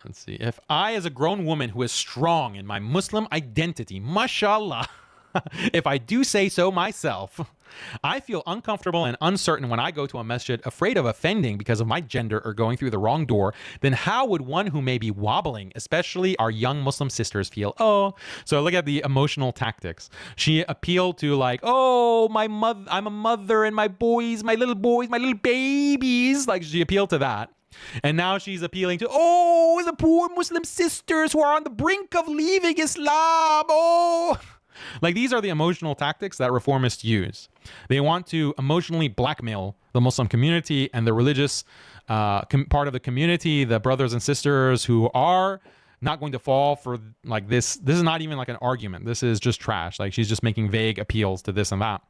Let's see. If I, as a grown woman who is strong in my Muslim identity, mashallah, if I do say so myself, I feel uncomfortable and uncertain when I go to a masjid, afraid of offending because of my gender or going through the wrong door, then how would one who may be wobbling, especially our young Muslim sisters, feel? Oh, so look at the emotional tactics. She appealed to like, oh, my mother, I'm a mother and my boys, my little babies. Like she appealed to that. And now she's appealing to, oh, the poor Muslim sisters who are on the brink of leaving Islam. Oh, like these are the emotional tactics that reformists use. They want to emotionally blackmail the Muslim community and the religious part of the community, the brothers and sisters who are not going to fall for like this. This is not even like an argument. This is just trash. Like she's just making vague appeals to this and that.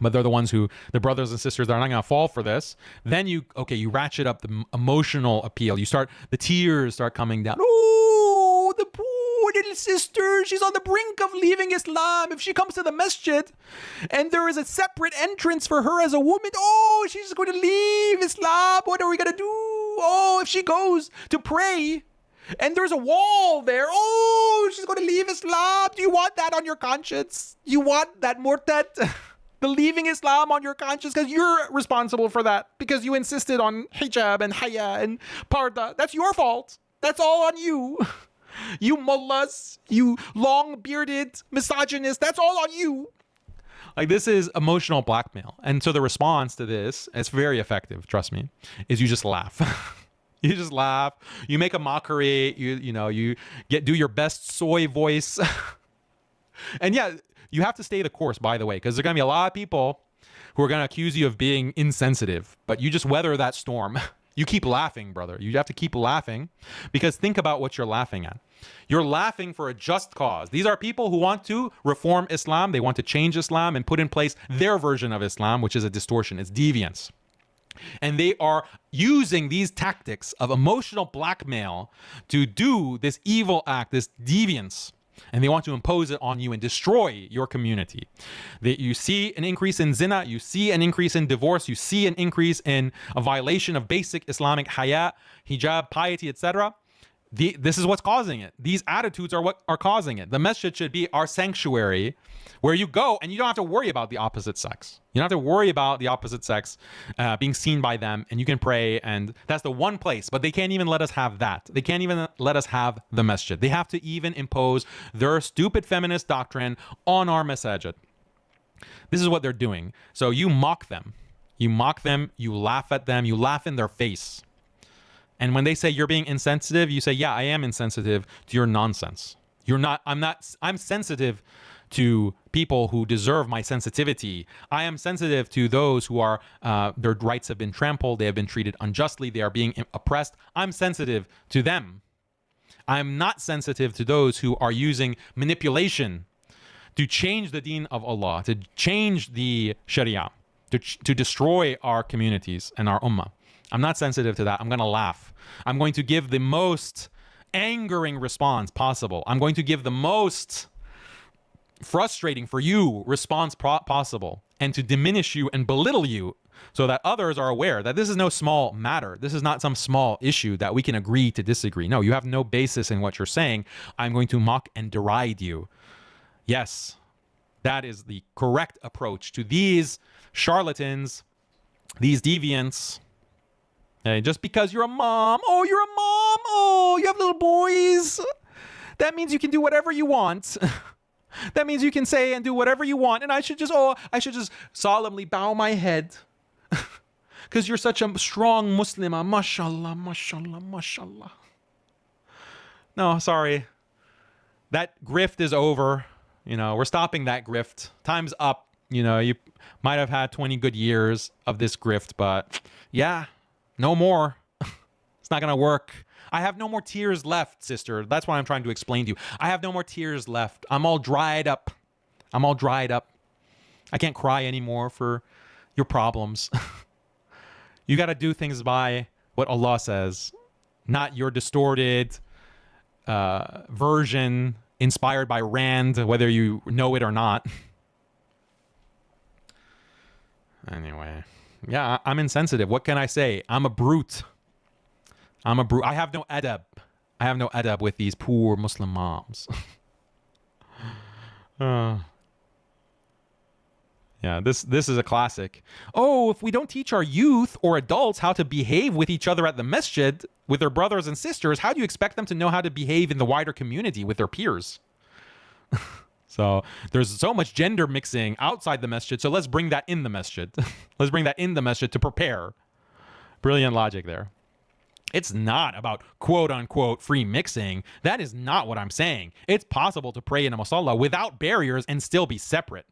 But they're the ones who, the brothers and sisters that are not going to fall for this. Then you ratchet up the emotional appeal. The tears start coming down. Oh, the poor little sister. She's on the brink of leaving Islam. If she comes to the masjid and there is a separate entrance for her as a woman, oh, she's going to leave Islam. What are we going to do? Oh, if she goes to pray and there's a wall there, oh, she's going to leave Islam. Do you want that on your conscience? You want that murtad? The leaving Islam on your conscience, because you're responsible for that, because you insisted on hijab and haya and parda. That's your fault. That's all on you. You mullahs, you long-bearded misogynists, that's all on you. Like this is emotional blackmail. And so the response to this, it's very effective, trust me, is you just laugh. You just laugh. You make a mockery. You do your best soy voice. And yeah, you have to stay the course, by the way, because there are going to be a lot of people who are going to accuse you of being insensitive, but you just weather that storm. You keep laughing, brother. You have to keep laughing, because think about what you're laughing at. You're laughing for a just cause. These are people who want to reform Islam. They want to change Islam and put in place their version of Islam, which is a distortion. It's deviance. And they are using these tactics of emotional blackmail to do this evil act, this deviance. And they want to impose it on you and destroy your community. You see an increase in zina, you see an increase in divorce, you see an increase in a violation of basic Islamic haya, hijab, piety, etc. This is what's causing it. These attitudes are what are causing it. The masjid should be our sanctuary where you go and you don't have to worry about the opposite sex. You don't have to worry about the opposite sex being seen by them, and you can pray, and that's the one place. But they can't even let us have that. They can't even let us have the masjid. They have to even impose their stupid feminist doctrine on our masajid. This is what they're doing. So you mock them. You mock them. You laugh at them. You laugh in their face. And when they say you're being insensitive, you say, yeah, I am insensitive to your nonsense. I'm sensitive to people who deserve my sensitivity. I am sensitive to those who are, their rights have been trampled. They have been treated unjustly. They are being oppressed. I'm sensitive to them. I'm not sensitive to those who are using manipulation to change the deen of Allah, to change the Sharia, to destroy our communities and our ummah. I'm not sensitive to that. I'm going to laugh. I'm going to give the most angering response possible. I'm going to give the most frustrating for you response possible, and to diminish you and belittle you so that others are aware that this is no small matter. This is not some small issue that we can agree to disagree. No, you have no basis in what you're saying. I'm going to mock and deride you. Yes, that is the correct approach to these charlatans, these deviants. Hey, just because you're a mom, oh, you're a mom, oh, you have little boys, that means you can do whatever you want. That means you can say and do whatever you want, and I should just solemnly bow my head because you're such a strong Muslimah. Mashallah, mashallah, mashallah. No, sorry. That grift is over. We're stopping that grift. Time's up. You might have had 20 good years of this grift, but yeah. No more. It's not going to work. I have no more tears left, sister. That's what I'm trying to explain to you. I have no more tears left. I'm all dried up. I can't cry anymore for your problems. You got to do things by what Allah says, not your distorted version inspired by Rand, whether you know it or not. Anyway. Yeah, I'm insensitive. What can I say? I'm a brute. I have no adab. I have no adab with these poor Muslim moms. Yeah, this is a classic. Oh, if we don't teach our youth or adults how to behave with each other at the masjid, with their brothers and sisters, how do you expect them to know how to behave in the wider community with their peers? So there's so much gender mixing outside the masjid, so let's bring that in the masjid. Let's bring that in the masjid to prepare. Brilliant logic there. It's not about quote-unquote free mixing. That is not what I'm saying. It's possible to pray in a musalla without barriers and still be separate.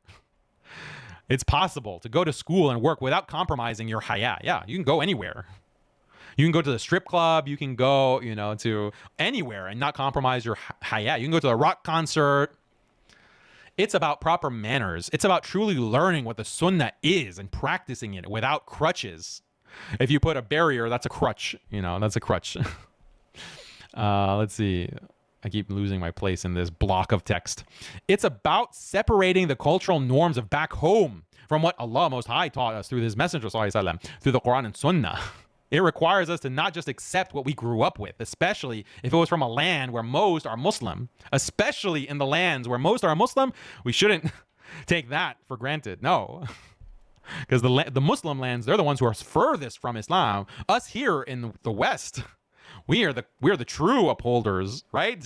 It's possible to go to school and work without compromising your haya. Yeah, you can go anywhere. You can go to the strip club. You can go, to anywhere and not compromise your haya. You can go to a rock concert. It's about proper manners. It's about truly learning what the sunnah is and practicing it without crutches. If you put a barrier, that's a crutch. That's a crutch. Let's see. I keep losing my place in this block of text. It's about separating the cultural norms of back home from what Allah Most High taught us through His Messenger, through the Quran and Sunnah. It requires us to not just accept what we grew up with, especially if it was from a land where most are Muslim. Especially in the lands where most are Muslim, we shouldn't take that for granted. No. Because the Muslim lands, they're the ones who are furthest from Islam. Us here in the West, we're the true upholders, right?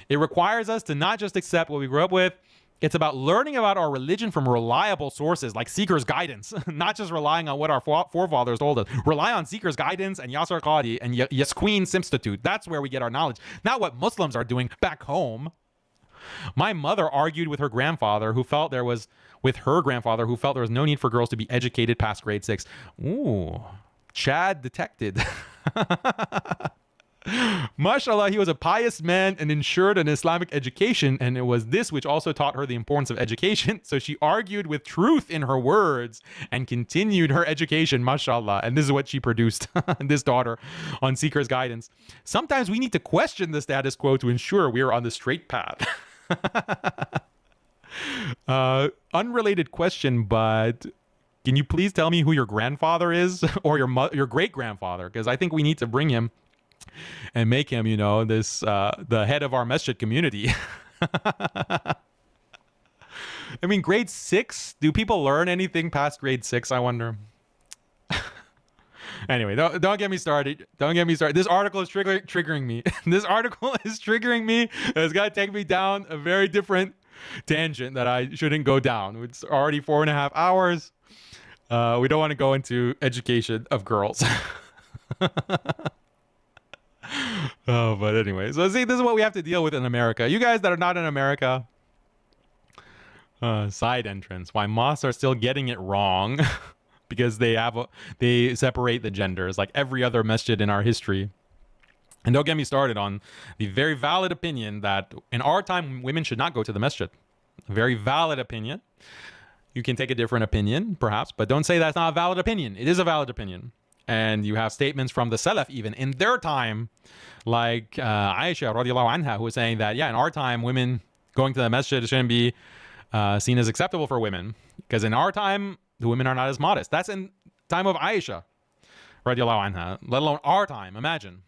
It requires us to not just accept what we grew up with. It's about learning about our religion from reliable sources like Seeker's Guidance, not just relying on what our forefathers told us. Rely on Seeker's Guidance and Yasser Qadi and Yasqueen Simstitute. That's where we get our knowledge, not what Muslims are doing back home. My mother argued with her grandfather who felt there was no need for girls to be educated past grade 6. Ooh, Chad detected. Mashallah, he was a pious man and ensured an Islamic education, and it was this which also taught her the importance of education. So she argued with truth in her words and continued her education, mashallah. And this is what she produced, this daughter, on Seeker's Guidance. Sometimes we need to question the status quo to ensure we are on the straight path. Unrelated question, but can you please tell me who your grandfather is or your great-grandfather? Because I think we need to bring him and make him, the head of our masjid community. I mean, grade 6? Do people learn anything past grade 6, I wonder? Anyway, don't get me started. Don't get me started. This article is triggering me. This article is triggering me. It's got to take me down a very different tangent that I shouldn't go down. It's already 4.5 hours. We don't want to go into education of girls. Oh, but anyway. So see, this is what we have to deal with in America. You guys that are not in America, side entrance. Why mosques are still getting it wrong because they separate the genders like every other masjid in our history. And don't get me started on the very valid opinion that in our time, women should not go to the masjid. A very valid opinion. You can take a different opinion, perhaps, but don't say that's not a valid opinion. It is a valid opinion. And you have statements from the Salaf even in their time, like Aisha radiallahu anha, who was saying that, yeah, in our time, women going to the masjid shouldn't be seen as acceptable for women. Because in our time, the women are not as modest. That's in time of Aisha radiallahu anha, let alone our time. Imagine.